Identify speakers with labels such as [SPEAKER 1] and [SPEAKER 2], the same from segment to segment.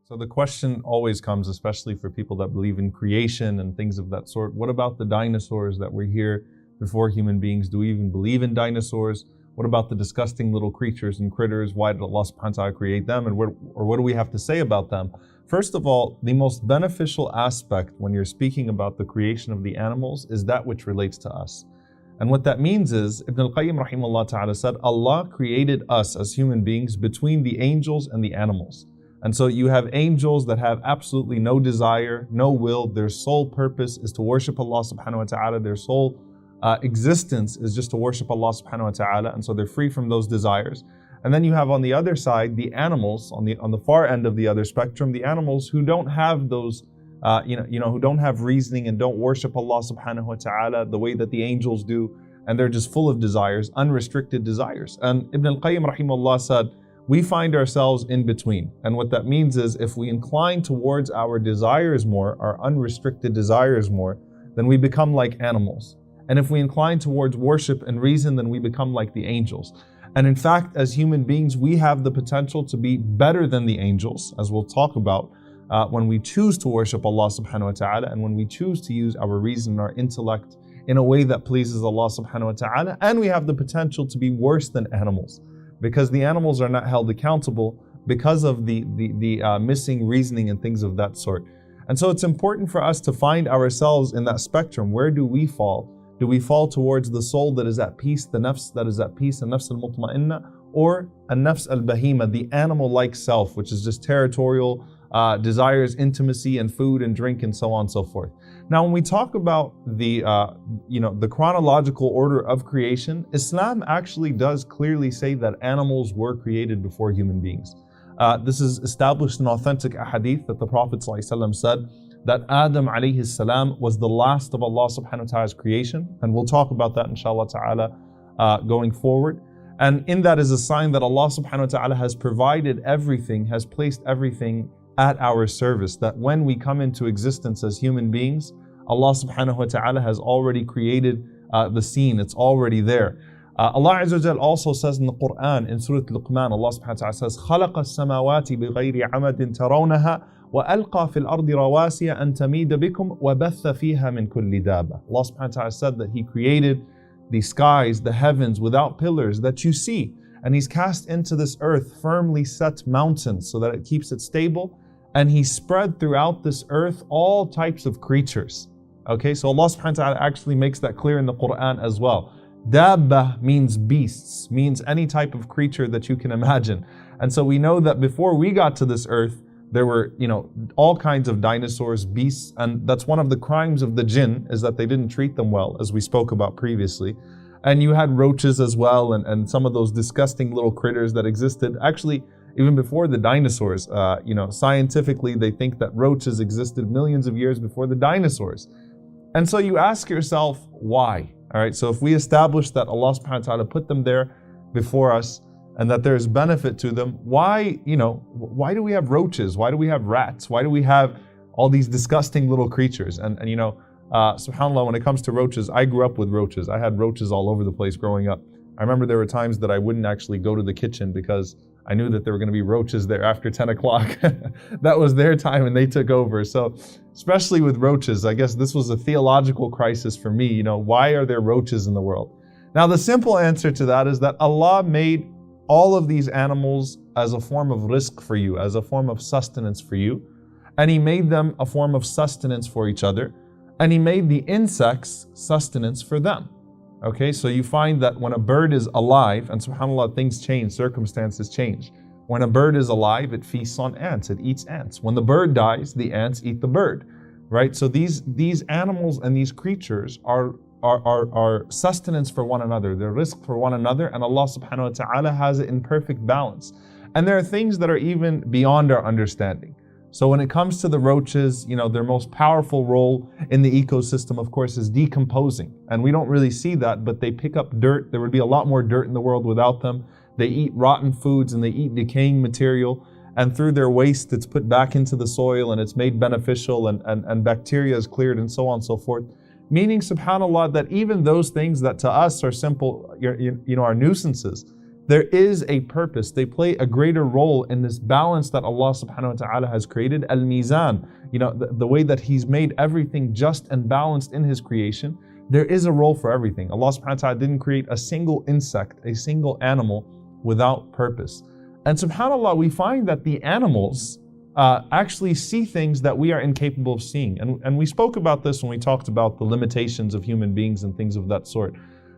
[SPEAKER 1] So the question always comes, especially for people that believe in creation and things of that sort, what about the dinosaurs that were here before human beings? Do we even believe in dinosaurs? What about the disgusting little creatures and critters? Why did Allah subhanahu wa ta'ala create them? And what do we have to say about them? First of all, the most beneficial aspect when you're speaking about the creation of the animals is that which relates to us. And what that means is, Ibn al-Qayyim rahimahullah ta'ala said, Allah created us as human beings between the angels and the animals. And so you have angels that have absolutely no desire, no will. Their sole purpose is to worship Allah subhanahu wa ta'ala. Their sole existence is just to worship Allah subhanahu wa ta'ala. And so they're free from those desires. And then you have on the other side, the animals, on the far end of the other spectrum, the animals who don't have those, who don't have reasoning and don't worship Allah subhanahu wa ta'ala the way that the angels do. And they're just full of desires, unrestricted desires. And Ibn al-Qayyim rahimahullah said, we find ourselves in between. And what that means is if we incline towards our desires more, our unrestricted desires more, then we become like animals. And if we incline towards worship and reason, then we become like the angels. And in fact, as human beings, we have the potential to be better than the angels, as we'll talk about, when we choose to worship Allah subhanahu wa ta'ala and when we choose to use our reason and our intellect in a way that pleases Allah subhanahu wa ta'ala. And we have the potential to be worse than animals, because the animals are not held accountable because of the missing reasoning and things of that sort. And so it's important for us to find ourselves in that spectrum. Where do we fall? Do we fall towards the soul that is at peace, the nafs that is at peace, the nafs al-mutma'inna, or a nafs al-bahima, the animal-like self, which is just territorial, desires intimacy and food and drink and so on and so forth. Now, when we talk about the chronological order of creation, Islam actually does clearly say that animals were created before human beings. This is established in authentic ahadith that the Prophet ﷺ said that Adam alayhi salam was the last of Allah subhanahu wa ta'ala's creation. And we'll talk about that inshallah ta'ala going forward. And in that is a sign that Allah subhanahu wa ta'ala has provided everything, has placed everything at our service. That when we come into existence as human beings, Allah subhanahu wa ta'ala has already created the scene. It's already there. Allah Azza wa Jal also says in the Quran, in Surah Luqman, Allah subhanahu wa ta'ala says, خَلَقَ السَّمَاوَاتِ بِغَيْرِ عَمَدٍ تَرَوْنَهَا وَأَلْقَى فِي الْأَرْضِ رَوَاسِيَ أَن تَمِيدَ بِكُمْ وَبَثَّ فِيهَا مِن كُلِّ دَابَةٍ. Allah subhanahu wa ta'ala said that He created the skies, the heavens without pillars that you see. And He's cast into this earth firmly set mountains so that it keeps it stable. And He spread throughout this earth all types of creatures. Okay, so Allah subhanahu wa ta'ala actually makes that clear in the Quran as well. Dabba means beasts, means any type of creature that you can imagine. And so we know that before we got to this earth, there were, all kinds of dinosaurs, beasts, and that's one of the crimes of the jinn, is that they didn't treat them well, as we spoke about previously. And you had roaches as well, and some of those disgusting little critters that existed. Actually, even before the dinosaurs, scientifically, they think that roaches existed millions of years before the dinosaurs. And so you ask yourself, why? All right, so if we establish that Allah subhanahu wa ta'ala put them there before us and that there's benefit to them, why do we have roaches? Why do we have rats? Why do we have all these disgusting little creatures? And subhanAllah, when it comes to roaches, I grew up with roaches. I had roaches all over the place growing up. I remember there were times that I wouldn't actually go to the kitchen because I knew that there were going to be roaches there after 10 o'clock. That was their time and they took over. So especially with roaches, I guess this was a theological crisis for me. Why are there roaches in the world? Now the simple answer to that is that Allah made all of these animals as a form of rizq for you, as a form of sustenance for you. And He made them a form of sustenance for each other. And He made the insects sustenance for them. Okay, so you find that when a bird is alive, and subhanAllah, things change, circumstances change. When a bird is alive, it feasts on ants, it eats ants. When the bird dies, the ants eat the bird, right? So these animals and these creatures are sustenance for one another, they're rizq for one another, and Allah subhanahu wa ta'ala has it in perfect balance. And there are things that are even beyond our understanding. So when it comes to the roaches, their most powerful role in the ecosystem, of course, is decomposing. And we don't really see that, but they pick up dirt. There would be a lot more dirt in the world without them. They eat rotten foods and they eat decaying material. And through their waste, it's put back into the soil and it's made beneficial and bacteria is cleared and so on and so forth. Meaning, subhanAllah, that even those things that to us are simple, are nuisances, there is a purpose. They play a greater role in this balance that Allah subhanahu wa ta'ala has created. Al-Mizan, the way that He's made everything just and balanced in His creation. There is a role for everything. Allah subhanahu wa ta'ala didn't create a single insect, a single animal without purpose. And subhanAllah, we find that the animals actually see things that we are incapable of seeing. And we spoke about this when we talked about the limitations of human beings and things of that sort.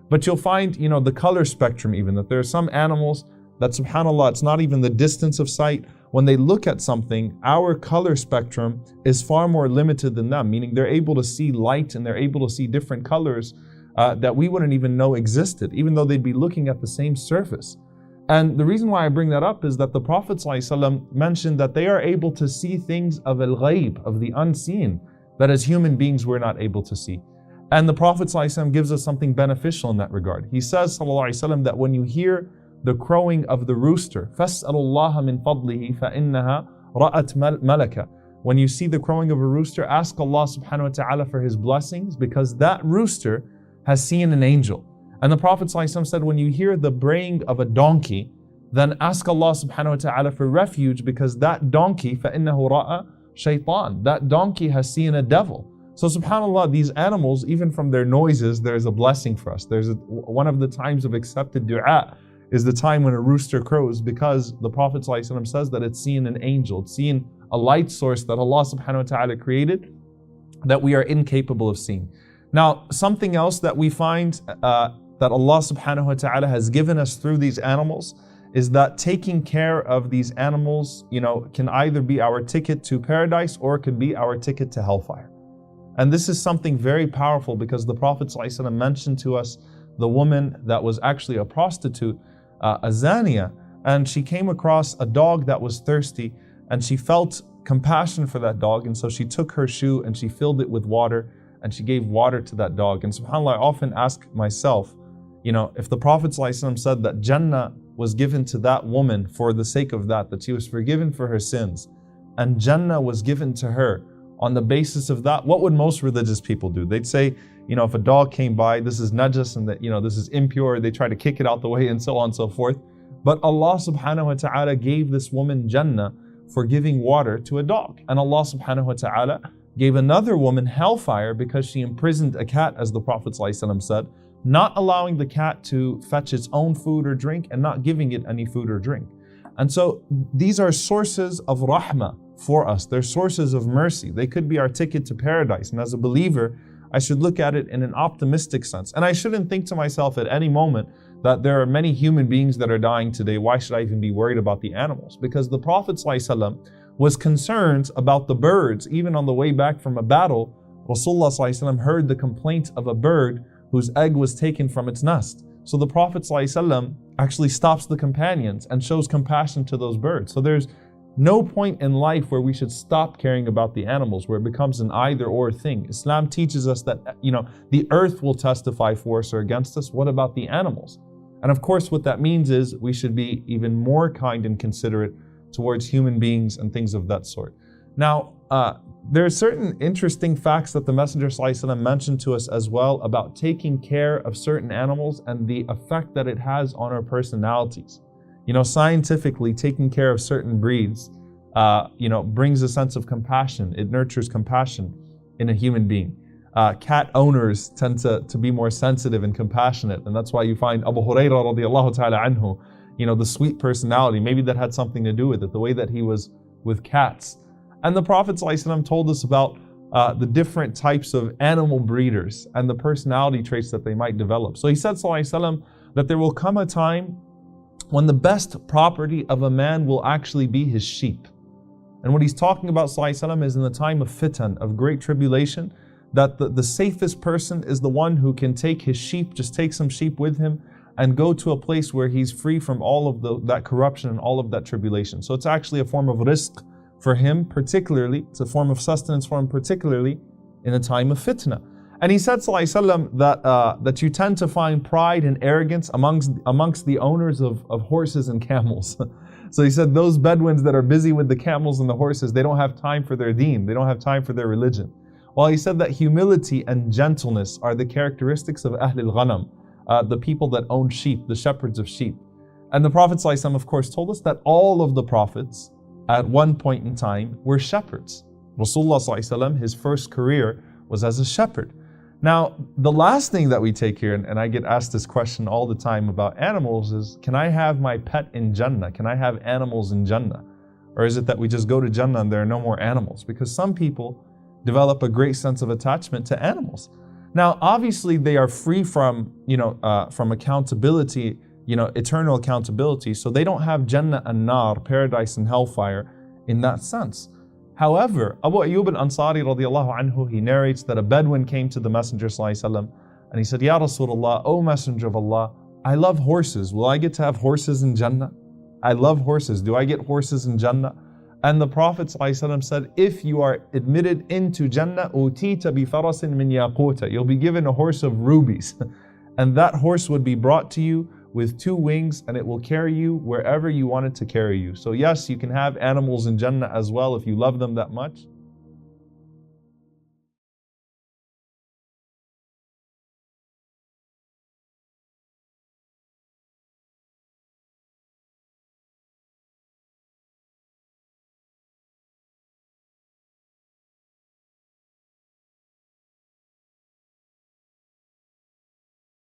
[SPEAKER 1] But you'll find, the color spectrum even, that there are some animals that subhanAllah, it's not even the distance of sight. When they look at something, our color spectrum is far more limited than them, meaning they're able to see light and they're able to see different colors that we wouldn't even know existed, even though they'd be looking at the same surface. And the reason why I bring that up is that the Prophet ﷺ mentioned that they are able to see things of al-ghayb, of the unseen, that as human beings we're not able to see. And the Prophet ﷺ gives us something beneficial in that regard. He says ﷺ that when you hear the crowing of the rooster, فَاسْأَلُ اللَّهَ مِنْ فَضْلِهِ فَإِنَّهَا رَأَتْ مَلَكَ. When you see the crowing of a rooster, ask Allah subhanahu wa ta'ala for His blessings, because that rooster has seen an angel. And the Prophet ﷺ said, when you hear the braying of a donkey, then ask Allah subhanahu wa ta'ala for refuge, because that donkey, فَإِنَّهُ رَأَ شَيْطَان, that donkey has seen a devil. So subhanAllah, these animals, even from their noises, there's a blessing for us. One of the times of accepted dua is the time when a rooster crows, because the Prophet ﷺ says that it's seen an angel, it's seen a light source that Allah subhanahu wa ta'ala created that we are incapable of seeing. Now, something else that we find that Allah subhanahu wa ta'ala has given us through these animals is that taking care of these animals, can either be our ticket to paradise or it could be our ticket to hellfire. And this is something very powerful, because the Prophet ﷺ mentioned to us the woman that was actually a prostitute, a zania, and she came across a dog that was thirsty, and she felt compassion for that dog, and so she took her shoe and she filled it with water and she gave water to that dog. And subhanAllah, I often ask myself, if the Prophet ﷺ said that Jannah was given to that woman for the sake of that she was forgiven for her sins, and Jannah was given to her on the basis of that, what would most religious people do? They'd say, if a dog came by, this is najas and that, this is impure, they try to kick it out the way and so on and so forth. But Allah subhanahu wa ta'ala gave this woman Jannah for giving water to a dog. And Allah subhanahu wa ta'ala gave another woman hellfire because she imprisoned a cat, as the Prophet ﷺ said, not allowing the cat to fetch its own food or drink and not giving it any food or drink. And so these are sources of rahmah for us. They're sources of mercy. They could be our ticket to paradise. And as a believer, I should look at it in an optimistic sense. And I shouldn't think to myself at any moment that there are many human beings that are dying today. Why should I even be worried about the animals? Because the Prophet ﷺ was concerned about the birds. Even on the way back from a battle, Rasulullah ﷺ heard the complaint of a bird whose egg was taken from its nest. So the Prophet ﷺ actually stops the companions and shows compassion to those birds. So there's no point in life where we should stop caring about the animals, where it becomes an either or thing. Islam teaches us that, the earth will testify for us or against us. What about the animals? And of course, what that means is we should be even more kind and considerate towards human beings and things of that sort. Now, there are certain interesting facts that the Messenger ﷺ mentioned to us as well about taking care of certain animals and the effect that it has on our personalities. Scientifically, taking care of certain breeds, brings a sense of compassion. It nurtures compassion in a human being. Cat owners tend to be more sensitive and compassionate, and that's why you find Abu Hurairah radiallahu ta'ala anhu, the sweet personality, maybe that had something to do with it, the way that he was with cats. And the Prophet ﷺ told us about the different types of animal breeders and the personality traits that they might develop. So he said ﷺ that there will come a time when the best property of a man will actually be his sheep. And what he's talking about ﷺ is in the time of fitan, of great tribulation, that the safest person is the one who can take his sheep, just take some sheep with him and go to a place where he's free from all of that corruption and all of that tribulation. So it's actually a form of rizq for him particularly, it's a form of sustenance for him particularly in a time of fitna. And he said ﷺ that you tend to find pride and arrogance amongst the owners of horses and camels. So he said those Bedouins that are busy with the camels and the horses, they don't have time for their deen, they don't have time for their religion. While he said that humility and gentleness are the characteristics of Ahlul Ghanam, the people that own sheep, the shepherds of sheep. And the Prophet ﷺ, of course, told us that all of the prophets at one point in time were shepherds. Rasulullah ﷺ, his first career was as a shepherd. Now, the last thing that we take here, and I get asked this question all the time about animals, is can I have my pet in Jannah? Can I have animals in Jannah? Or is it that we just go to Jannah and there are no more animals? Because some people develop a great sense of attachment to animals. Now, obviously, they are free from, from accountability, eternal accountability. So they don't have Jannah and Nar, paradise and hellfire, in that sense. However, Abu Ayyub al-Ansari radiallahu anhu, he narrates that a Bedouin came to the Messenger sallallahu alaihi wasallam and he said, Ya Rasulullah, O Messenger of Allah, I love horses. Will I get to have horses in Jannah? I love horses. Do I get horses in Jannah? And the Prophet ﷺ said, if you are admitted into Jannah, utita bi farasin min yaquta, you'll be given a horse of rubies. And that horse would be brought to you with 2 wings, and it will carry you wherever you want it to carry you. So yes, you can have animals in Jannah as well if you love them that much.